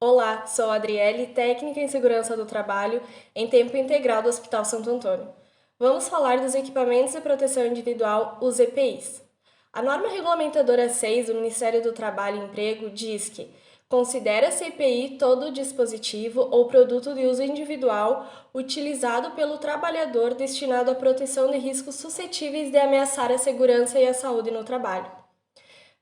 Olá, sou a Adriele, técnica em segurança do trabalho em tempo integral do Hospital Santo Antônio. Vamos falar dos equipamentos de proteção individual, os EPIs. A norma regulamentadora 6 do Ministério do Trabalho e Emprego diz que considera-se EPI todo dispositivo ou produto de uso individual utilizado pelo trabalhador destinado à proteção de riscos suscetíveis de ameaçar a segurança e a saúde no trabalho.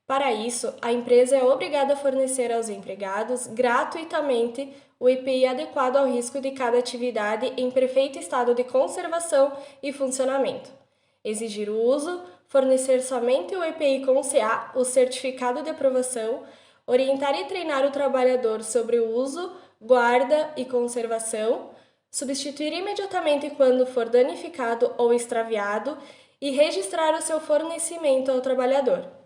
Para isso, a empresa é obrigada a fornecer aos empregados gratuitamente o EPI adequado ao risco de cada atividade em perfeito estado de conservação e funcionamento. Exigir o uso, fornecer somente o EPI com CA, o certificado de aprovação, orientar e treinar o trabalhador sobre o uso, guarda e conservação, substituir imediatamente quando for danificado ou extraviado e registrar o seu fornecimento ao trabalhador.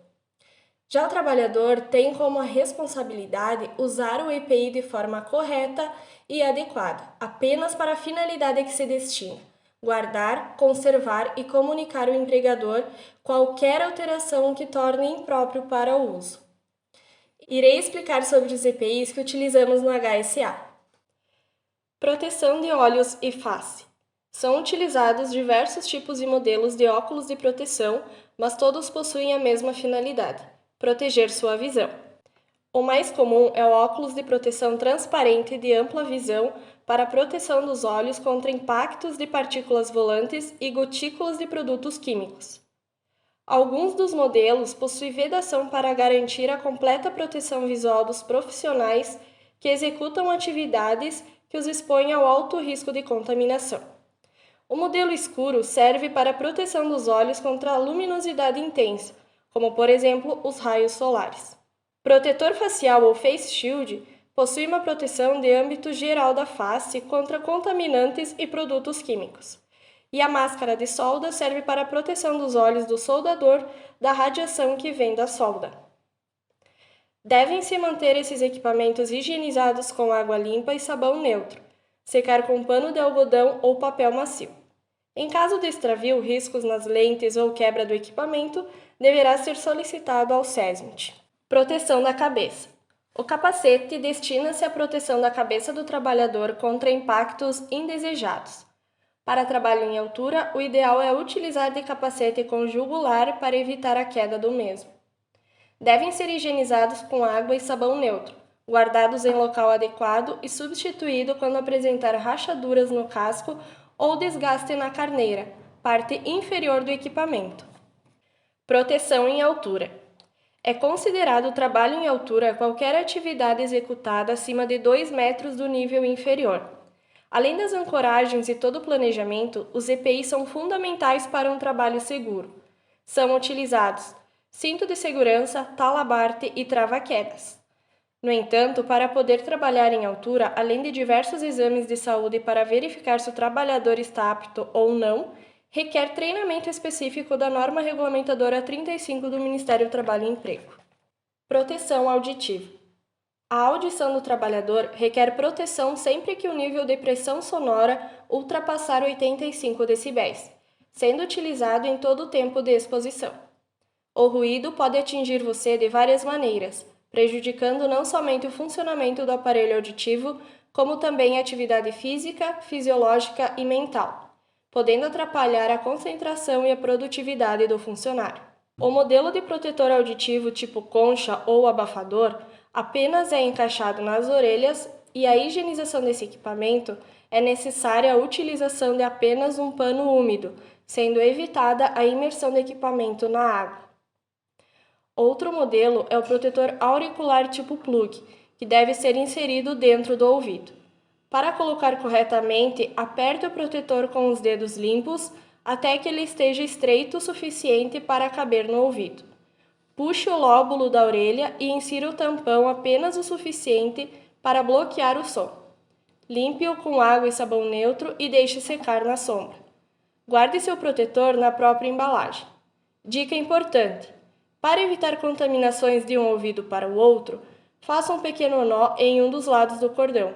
Já o trabalhador tem como responsabilidade usar o EPI de forma correta e adequada, apenas para a finalidade a que se destina: guardar, conservar e comunicar ao empregador qualquer alteração que torne impróprio para o uso. Irei explicar sobre os EPIs que utilizamos no HSA. Proteção de olhos e face. São utilizados diversos tipos e modelos de óculos de proteção, mas todos possuem a mesma finalidade: proteger sua visão. O mais comum é o óculos de proteção transparente de ampla visão para a proteção dos olhos contra impactos de partículas volantes e gotículas de produtos químicos. Alguns dos modelos possuem vedação para garantir a completa proteção visual dos profissionais que executam atividades que os expõem ao alto risco de contaminação. O modelo escuro serve para a proteção dos olhos contra a luminosidade intensa, como por exemplo os raios solares. Protetor facial ou face shield possui uma proteção de âmbito geral da face contra contaminantes e produtos químicos. E a máscara de solda serve para a proteção dos olhos do soldador da radiação que vem da solda. Devem-se manter esses equipamentos higienizados com água limpa e sabão neutro, secar com pano de algodão ou papel macio. Em caso de extravio, riscos nas lentes ou quebra do equipamento, deverá ser solicitado ao SESMIT. Proteção da cabeça. O capacete destina-se à proteção da cabeça do trabalhador contra impactos indesejados. Para trabalho em altura, o ideal é utilizar de capacete com jugular para evitar a queda do mesmo. Devem ser higienizados com água e sabão neutro, guardados em local adequado e substituído quando apresentar rachaduras no casco ou desgaste na carneira, parte inferior do equipamento. Proteção em altura. É considerado trabalho em altura qualquer atividade executada acima de 2 metros do nível inferior. Além das ancoragens e todo o planejamento, os EPIs são fundamentais para um trabalho seguro. São utilizados cinto de segurança, talabarte e trava-quedas. No entanto, para poder trabalhar em altura, além de diversos exames de saúde para verificar se o trabalhador está apto ou não, requer treinamento específico da norma regulamentadora 35 do Ministério do Trabalho e Emprego. Proteção auditiva. A audição do trabalhador requer proteção sempre que o nível de pressão sonora ultrapassar 85 decibéis, sendo utilizado em todo o tempo de exposição. O ruído pode atingir você de várias maneiras, prejudicando não somente o funcionamento do aparelho auditivo, como também a atividade física, fisiológica e mental, podendo atrapalhar a concentração e a produtividade do funcionário. O modelo de protetor auditivo tipo concha ou abafador apenas é encaixado nas orelhas e a higienização desse equipamento é necessária a utilização de apenas um pano úmido, sendo evitada a imersão do equipamento na água. Outro modelo é o protetor auricular tipo plug, que deve ser inserido dentro do ouvido. Para colocar corretamente, aperte o protetor com os dedos limpos até que ele esteja estreito o suficiente para caber no ouvido. Puxe o lóbulo da orelha e insira o tampão apenas o suficiente para bloquear o som. Limpe-o com água e sabão neutro e deixe secar na sombra. Guarde seu protetor na própria embalagem. Dica importante: para evitar contaminações de um ouvido para o outro, faça um pequeno nó em um dos lados do cordão.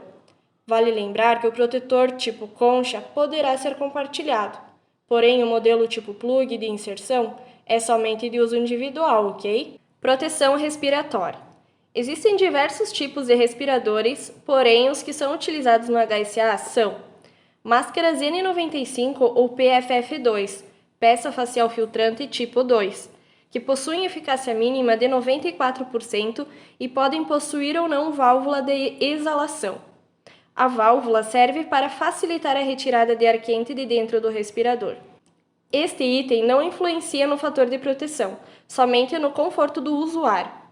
Vale lembrar que o protetor tipo concha poderá ser compartilhado, porém o modelo tipo plug de inserção é somente de uso individual, ok? Proteção respiratória. Existem diversos tipos de respiradores, porém os que são utilizados no HSA são máscaras N95 ou PFF2, peça facial filtrante tipo 2, que possuem eficácia mínima de 94% e podem possuir ou não válvula de exalação. A válvula serve para facilitar a retirada de ar quente de dentro do respirador. Este item não influencia no fator de proteção, somente no conforto do usuário.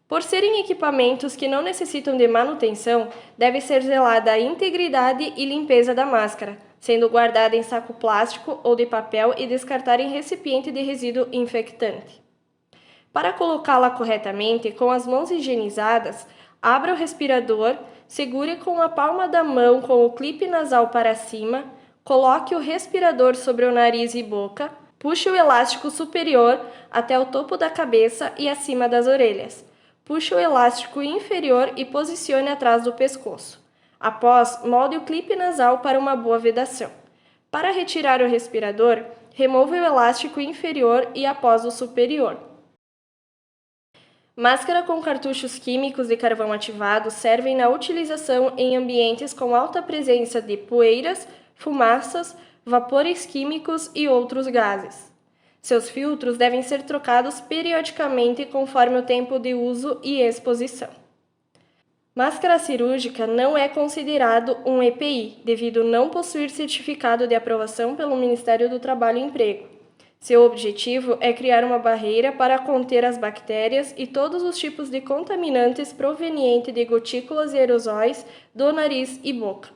Por serem equipamentos que não necessitam de manutenção, deve ser zelada a integridade e limpeza da máscara, sendo guardada em saco plástico ou de papel e descartada em recipiente de resíduo infectante. Para colocá-la corretamente, com as mãos higienizadas, abra o respirador, segure com a palma da mão com o clipe nasal para cima, coloque o respirador sobre o nariz e boca, puxe o elástico superior até o topo da cabeça e acima das orelhas. Puxe o elástico inferior e posicione atrás do pescoço. Após, molde o clipe nasal para uma boa vedação. Para retirar o respirador, remova o elástico inferior e após o superior. Máscara com cartuchos químicos de carvão ativado servem na utilização em ambientes com alta presença de poeiras, fumaças, vapores químicos e outros gases. Seus filtros devem ser trocados periodicamente conforme o tempo de uso e exposição. Máscara cirúrgica não é considerado um EPI, devido não possuir certificado de aprovação pelo Ministério do Trabalho e Emprego. Seu objetivo é criar uma barreira para conter as bactérias e todos os tipos de contaminantes provenientes de gotículas e aerosóis do nariz e boca.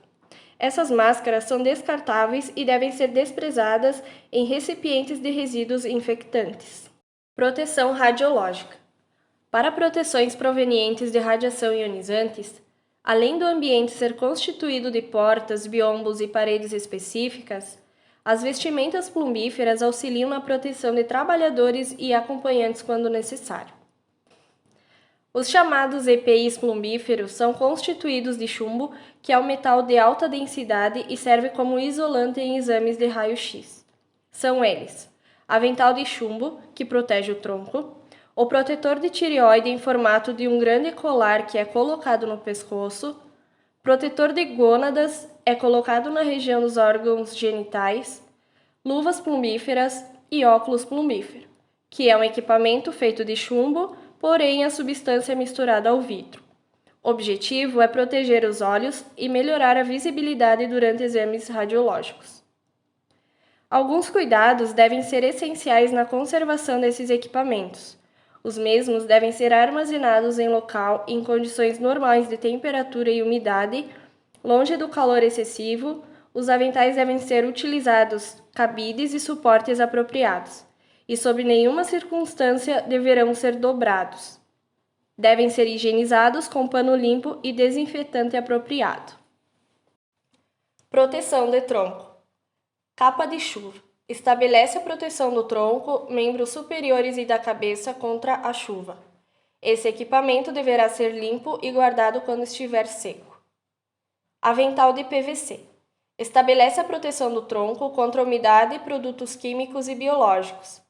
Essas máscaras são descartáveis e devem ser desprezadas em recipientes de resíduos infectantes. Proteção radiológica. Para proteções provenientes de radiação ionizantes, além do ambiente ser constituído de portas, biombos e paredes específicas, as vestimentas plumbíferas auxiliam na proteção de trabalhadores e acompanhantes quando necessário. Os chamados EPIs plumbíferos são constituídos de chumbo, que é um metal de alta densidade e serve como isolante em exames de raio-x. São eles: avental de chumbo, que protege o tronco, o protetor de tireoide em formato de um grande colar que é colocado no pescoço, protetor de gônadas é colocado na região dos órgãos genitais, luvas plumbíferas e óculos plumbífero, que é um equipamento feito de chumbo, porém a substância é misturada ao vidro. O objetivo é proteger os olhos e melhorar a visibilidade durante exames radiológicos. Alguns cuidados devem ser essenciais na conservação desses equipamentos. Os mesmos devem ser armazenados em local em condições normais de temperatura e umidade, longe do calor excessivo. Os aventais devem ser utilizados cabides e suportes apropriados, e sob nenhuma circunstância deverão ser dobrados. Devem ser higienizados com pano limpo e desinfetante apropriado. Proteção de tronco. Capa de chuva. Estabelece a proteção do tronco, membros superiores e da cabeça contra a chuva. Esse equipamento deverá ser limpo e guardado quando estiver seco. Avental de PVC. Estabelece a proteção do tronco contra a umidade, produtos químicos e biológicos.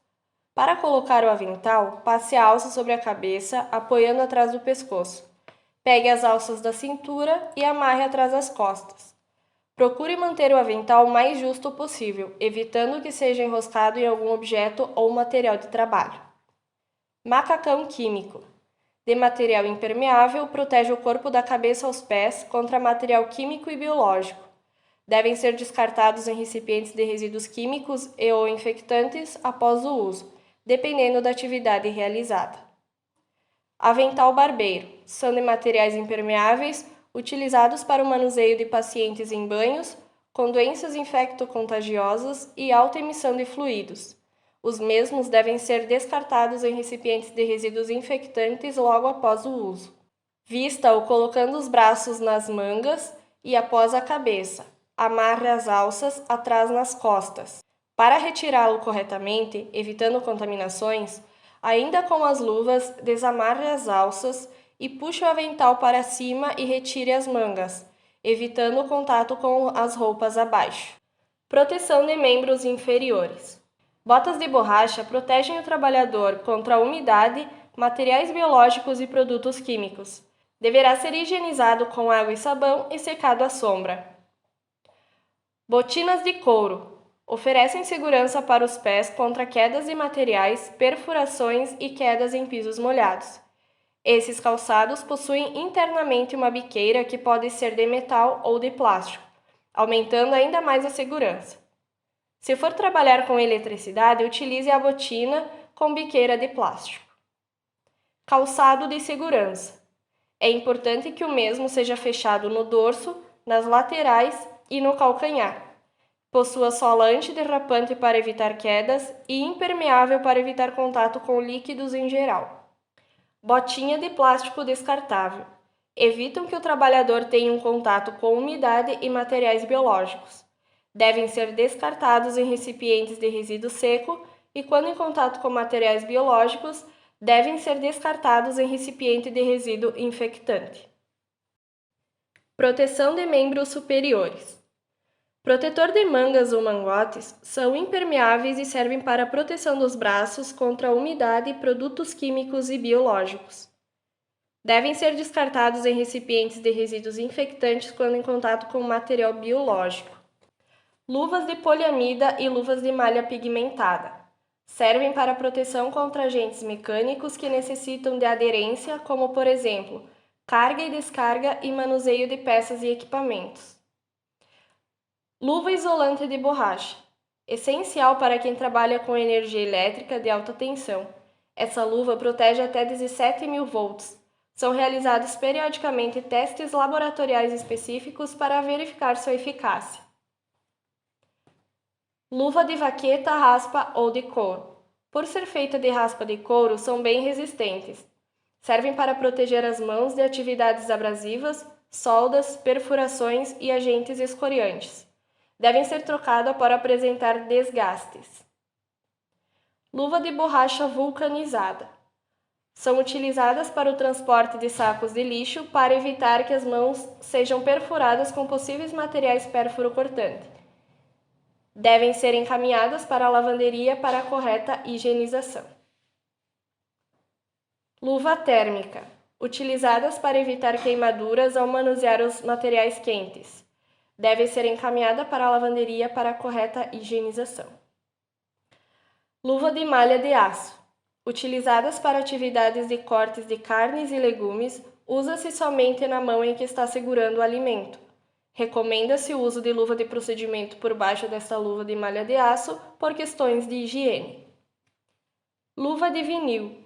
Para colocar o avental, passe a alça sobre a cabeça, apoiando atrás do pescoço. Pegue as alças da cintura e amarre atrás das costas. Procure manter o avental o mais justo possível, evitando que seja enroscado em algum objeto ou material de trabalho. Macacão químico. De material impermeável, protege o corpo da cabeça aos pés contra material químico e biológico. Devem ser descartados em recipientes de resíduos químicos e ou infectantes após o uso, dependendo da atividade realizada. Avental barbeiro. São de materiais impermeáveis, utilizados para o manuseio de pacientes em banhos, com doenças infecto-contagiosas e alta emissão de fluidos. Os mesmos devem ser descartados em recipientes de resíduos infectantes logo após o uso. Vista-o colocando os braços nas mangas e após a cabeça. Amarre as alças atrás nas costas. Para retirá-lo corretamente, evitando contaminações, ainda com as luvas, desamarre as alças e puxe o avental para cima e retire as mangas, evitando o contato com as roupas abaixo. Proteção de membros inferiores. Botas de borracha protegem o trabalhador contra a umidade, materiais biológicos e produtos químicos. Deverá ser higienizado com água e sabão e secado à sombra. Botinas de couro. Oferecem segurança para os pés contra quedas de materiais, perfurações e quedas em pisos molhados. Esses calçados possuem internamente uma biqueira que pode ser de metal ou de plástico, aumentando ainda mais a segurança. Se for trabalhar com eletricidade, utilize a botina com biqueira de plástico. Calçado de segurança. É importante que o mesmo seja fechado no dorso, nas laterais e no calcanhar. Possua sola antiderrapante para evitar quedas e impermeável para evitar contato com líquidos em geral. Botinha de plástico descartável. Evitam que o trabalhador tenha um contato com umidade e materiais biológicos. Devem ser descartados em recipientes de resíduo seco e, quando em contato com materiais biológicos, devem ser descartados em recipiente de resíduo infectante. Proteção de membros superiores. Protetor de mangas ou mangotes são impermeáveis e servem para a proteção dos braços contra a umidade, produtos químicos e biológicos. Devem ser descartados em recipientes de resíduos infectantes quando em contato com material biológico. Luvas de poliamida e luvas de malha pigmentada. Servem para proteção contra agentes mecânicos que necessitam de aderência, como, por exemplo, carga e descarga e manuseio de peças e equipamentos. Luva isolante de borracha. Essencial para quem trabalha com energia elétrica de alta tensão. Essa luva protege até 17.000 volts. São realizados periodicamente testes laboratoriais específicos para verificar sua eficácia. Luva de vaqueta, raspa ou de couro. Por ser feita de raspa de couro, são bem resistentes. Servem para proteger as mãos de atividades abrasivas, soldas, perfurações e agentes escoriantes. Devem ser trocadas para apresentar desgastes. Luva de borracha vulcanizada. São utilizadas para o transporte de sacos de lixo para evitar que as mãos sejam perfuradas com possíveis materiais pérfuro-cortante. Devem ser encaminhadas para a lavanderia para a correta higienização. Luva térmica. Utilizadas para evitar queimaduras ao manusear os materiais quentes. Deve ser encaminhada para a lavanderia para a correta higienização. Luva de malha de aço. Utilizadas para atividades de cortes de carnes e legumes, usa-se somente na mão em que está segurando o alimento. Recomenda-se o uso de luva de procedimento por baixo desta luva de malha de aço por questões de higiene. Luva de vinil.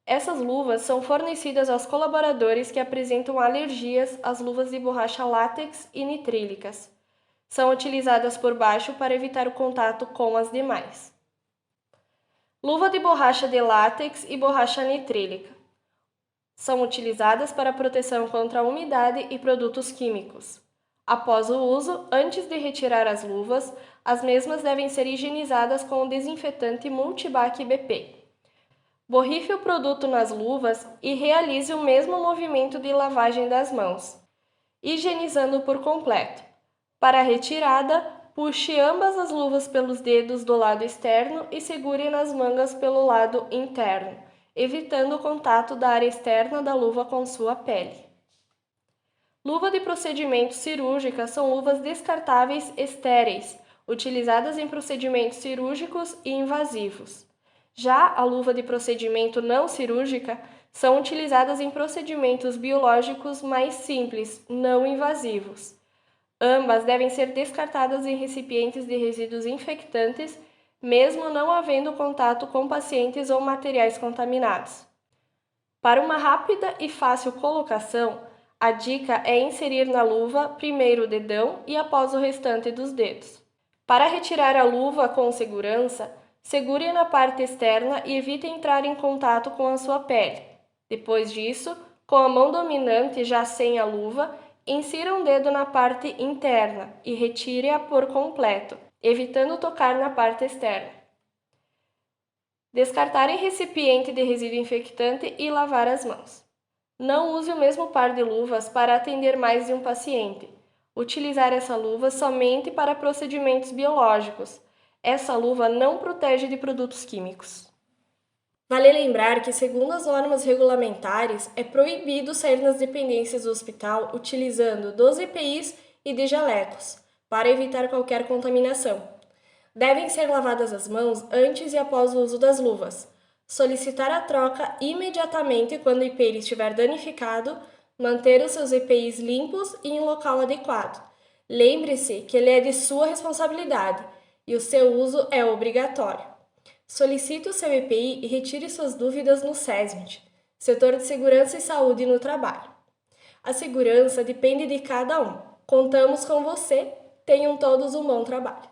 Essas luvas são fornecidas aos colaboradores que apresentam alergias às luvas de borracha látex e nitrílicas. São utilizadas por baixo para evitar o contato com as demais. Luva de borracha de látex e borracha nitrílica. São utilizadas para proteção contra a umidade e produtos químicos. Após o uso, antes de retirar as luvas, as mesmas devem ser higienizadas com o desinfetante Multibac BP. Borrife o produto nas luvas e realize o mesmo movimento de lavagem das mãos, higienizando por completo. Para a retirada, puxe ambas as luvas pelos dedos do lado externo e segure nas mangas pelo lado interno, evitando o contato da área externa da luva com sua pele. Luva de procedimento cirúrgica são luvas descartáveis estéreis, utilizadas em procedimentos cirúrgicos e invasivos. Já a luva de procedimento não cirúrgica são utilizadas em procedimentos biológicos mais simples, não invasivos. Ambas devem ser descartadas em recipientes de resíduos infectantes, mesmo não havendo contato com pacientes ou materiais contaminados. Para uma rápida e fácil colocação, a dica é inserir na luva primeiro o dedão e após o restante dos dedos. Para retirar a luva com segurança, segure na parte externa e evite entrar em contato com a sua pele. Depois disso, com a mão dominante já sem a luva, insira um dedo na parte interna e retire-a por completo, evitando tocar na parte externa. Descartar em recipiente de resíduo infectante e lavar as mãos. Não use o mesmo par de luvas para atender mais de um paciente. Utilizar essa luva somente para procedimentos biológicos. Essa luva não protege de produtos químicos. Vale lembrar que, segundo as normas regulamentares, é proibido sair nas dependências do hospital utilizando dos EPIs e de jalecos, para evitar qualquer contaminação. Devem ser lavadas as mãos antes e após o uso das luvas. Solicitar a troca imediatamente quando o EPI estiver danificado, manter os seus EPIs limpos e em local adequado. Lembre-se que ele é de sua responsabilidade e o seu uso é obrigatório. Solicite o seu EPI e retire suas dúvidas no SESMIT, Setor de Segurança e Saúde no Trabalho. A segurança depende de cada um. Contamos com você. Tenham todos um bom trabalho.